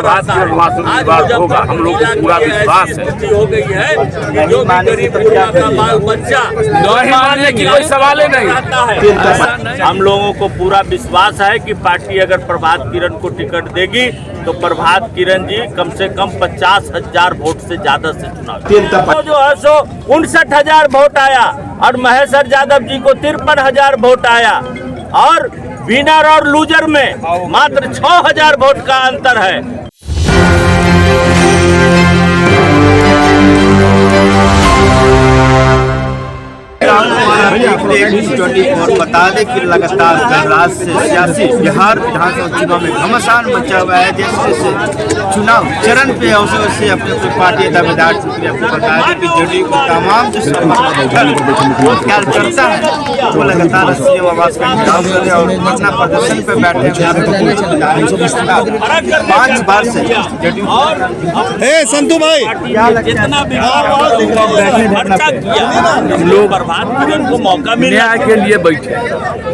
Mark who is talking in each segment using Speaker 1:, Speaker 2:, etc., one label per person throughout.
Speaker 1: आज होगा, हम लोग को पूरा विश्वास है। हो गई है जो भी गरीब का बाल बच्चा नहीं मानने की कोई सवाल ही नहीं आता है। हम लोगों को पूरा विश्वास है कि पार्टी अगर प्रभात किरण को टिकट देगी तो प्रभात किरण जी कम से कम 50,000 वोट से ज्यादा से चुनाव तो जो है सो 59,000 वोट आया और महेश्वर यादव जी को 53,000 वोट आया और विनर और लूजर में मात्र 6,000 वोट का अंतर है।
Speaker 2: और बता दें कि लगातार कल रात से सियासी बिहार विधानसभा चुनाव में घमासान मचा हुआ है। जैसे जैसे चुनाव चरण पे अवसर से अपने अपने पार्टी दावेदार चुके आपको बताया कि जेडीयू को तमाम जो क्या चर्चा है वो लगातार सीएम आवास का इंतजाम कर रहे और अपना प्रदर्शन पे बैठे हैं 5 बार से जेडीयू
Speaker 3: संतू भाई
Speaker 1: जितना हम लोग प्रभात किरण को मौका मिला
Speaker 4: के लिए बैठे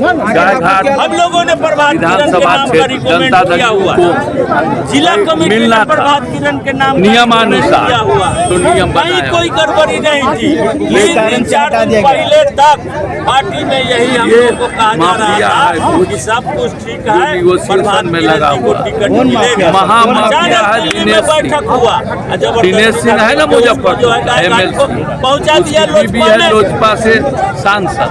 Speaker 1: हम लोगों ने प्रभात किरण के नाम का रिकमेंड किया हुआ जिला कमेटी ने प्रभात किरण के नाम
Speaker 4: नियमानुसार
Speaker 1: किया हुआ
Speaker 4: तो नियम
Speaker 1: कहीं कोई गड़बड़ी नहीं थी। 3-4 दिन पहले तक पार्टी में यही हम लोग को कहा जा रहा था कि सब कुछ ठीक है, प्रभात
Speaker 4: में लगा
Speaker 1: को टिकट मिलेगा। बैठक हुआ
Speaker 4: दिनेश सिंह है ना मुजफ्फरपुर
Speaker 1: पहुँचा दिया
Speaker 4: लोजपा से सांसद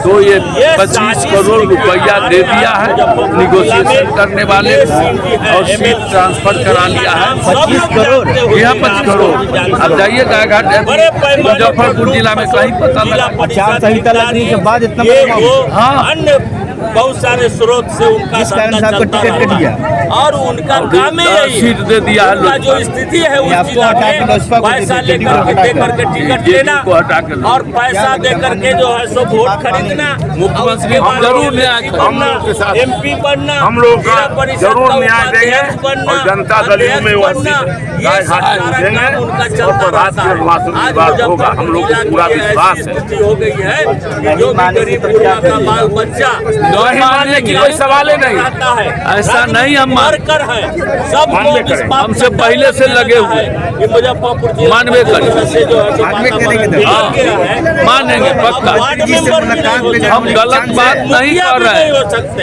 Speaker 4: तो ये 25 करोड़ रुपया दे दिया है निगोशिएशन करने वाले और सीट ट्रांसफर करा लिया है
Speaker 2: 25 करोड़
Speaker 4: यह 25 करोड़। अब जाइए गायघाट मुजफ्फरपुर जिला में कहीं पता लगा
Speaker 2: आचार संहिता लगने के बाद इतना
Speaker 1: अन्य बहुत सारे स्रोत से उनका
Speaker 2: टिकट दिया
Speaker 1: और उनका काम ही
Speaker 4: सीट दे दिया है।
Speaker 1: जो स्थिति है उस जिला में पैसा लेकर के टिकट लेना और पैसा दे करके जो है सो वोट खरीदना,
Speaker 4: मुख्यमंत्री जरूर न्याय
Speaker 1: बनना, MP बनना, हम लोग का जरूर न्याय देंगे और जनता दल में उनका चलता होगा। हम लोग को पूरा विश्वास है। हो गई है जो भी गरीब का बाल बच्चा नहीं मानने की कोई सवाल ही नहीं आता है।
Speaker 4: ऐसा नहीं हम
Speaker 1: कर है सब
Speaker 4: हमसे पहले से लगे हुए
Speaker 1: मुजफ्फरपुर
Speaker 4: मानवे करें मानेंगे पक्का। हम गलत बात नहीं कर रहे हैं,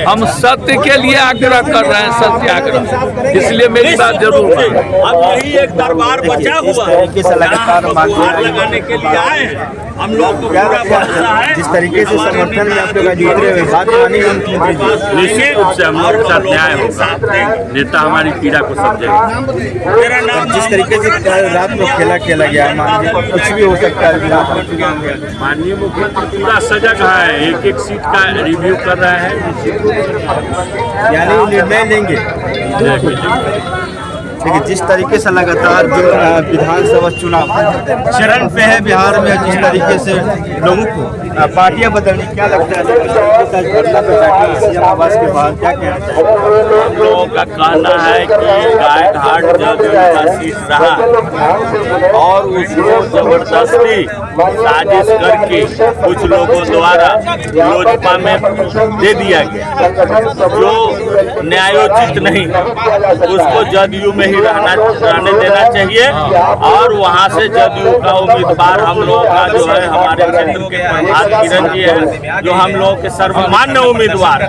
Speaker 4: हम सत्य के लिए आग्रह कर रहे हैं, सत्याग्रह। इसलिए मेरी बात जरूर है।
Speaker 1: अब यही एक दरबार बचा हुआ है लगाने के लिए आए हैं। हम लोग को पूरा भरोसा है
Speaker 2: जिस तरीके से समर्थन में आप लोग जीत रहे बात मानी
Speaker 4: निश्चित रूप से हम लोग के साथ न्याय होगा, नेता हमारी पीड़ा को समझेगा।
Speaker 2: जिस तरीके से रात को खेला गया है कुछ भी हो सकता है।
Speaker 4: माननीय मुख्यमंत्री पूरा सजग है, एक सीट का रिव्यू कर रहे हैं,
Speaker 2: यानी निर्णय लेंगे। देखिए जिस तरीके से लगातार जो विधानसभा चुनाव चरण पे है बिहार में, जिस तरीके से लोगों को पार्टियां बदलनी, क्या लगता है सीएम आवास के बाद क्या कहना चाहिए?
Speaker 1: हम लोगों का कहना है कि गायघाट जब सीट रहा और उसको जबरदस्ती साजिश करके कुछ लोगों द्वारा लोजपा में दे दिया गया जो न्यायोचित नहीं, उसको जदयू में ही रहने देना चाहिए और वहां से जदयू का उम्मीदवार हम लोग का जो है हमारे क्षेत्र के प्रभात किरण जी है जो हम लोग के सर्वमान्य उम्मीदवार,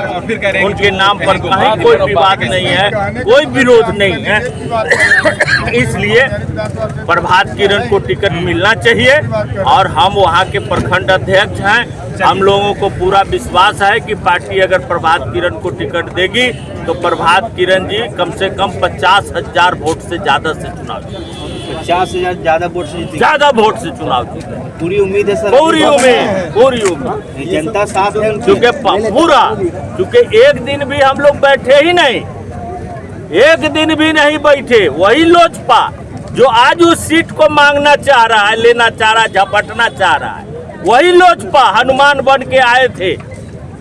Speaker 1: उनके नाम पर कहीं कोई विवाद नहीं है, कोई विरोध नहीं है। इसलिए प्रभात किरण को टिकट मिलना चाहिए और हम वहाँ के प्रखंड अध्यक्ष हैं। हम लोगों को पूरा विश्वास है कि पार्टी अगर प्रभात किरण को टिकट देगी तो प्रभात किरण जी कम से कम 50,000 वोट से ज्यादा से चुनाव
Speaker 2: 50,000 ज्यादा
Speaker 1: वोट से चुनाव जीते।
Speaker 2: पूरी उम्मीद है सर,
Speaker 1: पूरी उम्मीद
Speaker 2: जनता साथ है
Speaker 1: क्योंकि पूरा, क्योंकि एक दिन भी हम लोग बैठे ही नहीं, एक दिन भी नहीं बैठे। वही लोजपा जो आज उस सीट को मांगना चाह रहा है, लेना चाह रहा है, झपटना चाह रहा है, वही लोजपा हनुमान बन के आए थे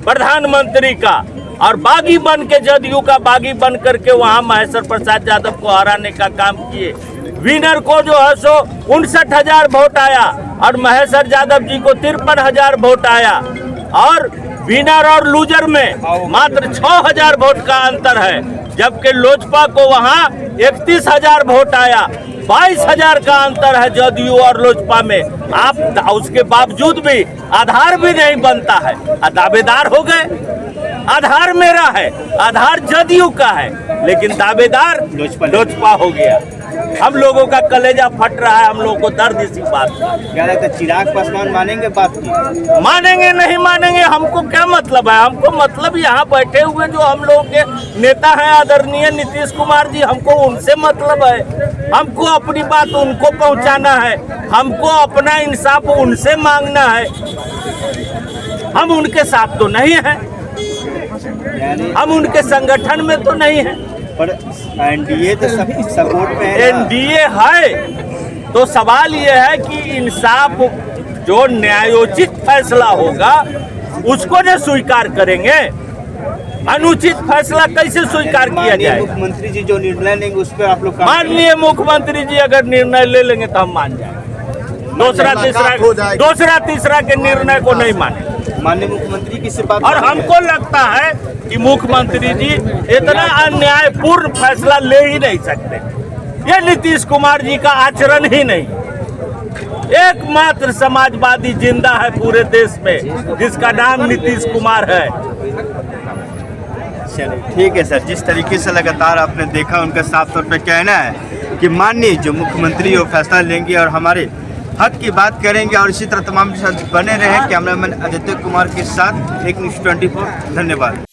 Speaker 1: प्रधानमंत्री का और बागी बन के जदयू का बागी बन करके वहां महेश्वर प्रसाद यादव को हराने का काम किए। विनर को जो है सो 59,000 वोट आया और महेश्वर यादव जी को 53,000 वोट आया और विनर और लूजर में मात्र 6,000 वोट का अंतर है। जबकि लोजपा को वहां 31,000 वोट आया। 22,000 का अंतर है जदयू और लोजपा में। आप उसके बावजूद भी आधार भी नहीं बनता है, दावेदार हो गए। आधार मेरा है, आधार जदयू का है, लेकिन दावेदार लोजपा हो गया। हम लोगों का कलेजा फट रहा है, हम लोगों को दर्द इसी बात का।
Speaker 2: क्या लगता है चिराग पासवान मानेंगे बात की?
Speaker 1: मानेंगे नहीं मानेंगे हमको क्या मतलब है। हमको मतलब यहाँ बैठे हुए जो हम लोगों के नेता हैं आदरणीय नीतीश कुमार जी, हमको उनसे मतलब है। हमको अपनी बात उनको पहुँचाना है, हमको अपना इंसाफ उनसे मांगना है। हम उनके साथ तो नहीं हैं, हम उनके संगठन में तो नहीं हैं।
Speaker 2: पर एनडीए तो सब सपोर्ट में है।
Speaker 1: एनडीए है तो सवाल ये है कि इंसाफ जो न्यायोचित फैसला होगा उसको जो स्वीकार करेंगे, अनुचित फैसला कैसे स्वीकार किया जाए।
Speaker 2: मुख्यमंत्री जी जो निर्णय लेंगे उस पर आप लोग
Speaker 1: माननीय मुख्यमंत्री जी अगर निर्णय ले लेंगे तो हम मान जाएंगे। दूसरा तीसरा के निर्णय को नहीं माने।
Speaker 2: माननीय मुख्यमंत्री की बात
Speaker 1: और हमको लगता है कि मुख्यमंत्री जी इतना अन्यायपूर्ण फैसला ले ही नहीं सकते। ये नीतीश कुमार जी का आचरण ही नहीं। एकमात्र समाजवादी जिंदा है पूरे देश में जिसका नाम नीतीश कुमार है।
Speaker 2: चलिए ठीक है सर, जिस तरीके से लगातार आपने देखा उनका साफ तौर पे कहना है कि माननीय जो मुख्यमंत्री वो फैसला लेंगे और हमारे हक की बात करेंगे। और इसी तरह तमाम के साथ बने रहे। कैमरामैन आदित्य कुमार के साथ एक न्यूज़ 24। धन्यवाद।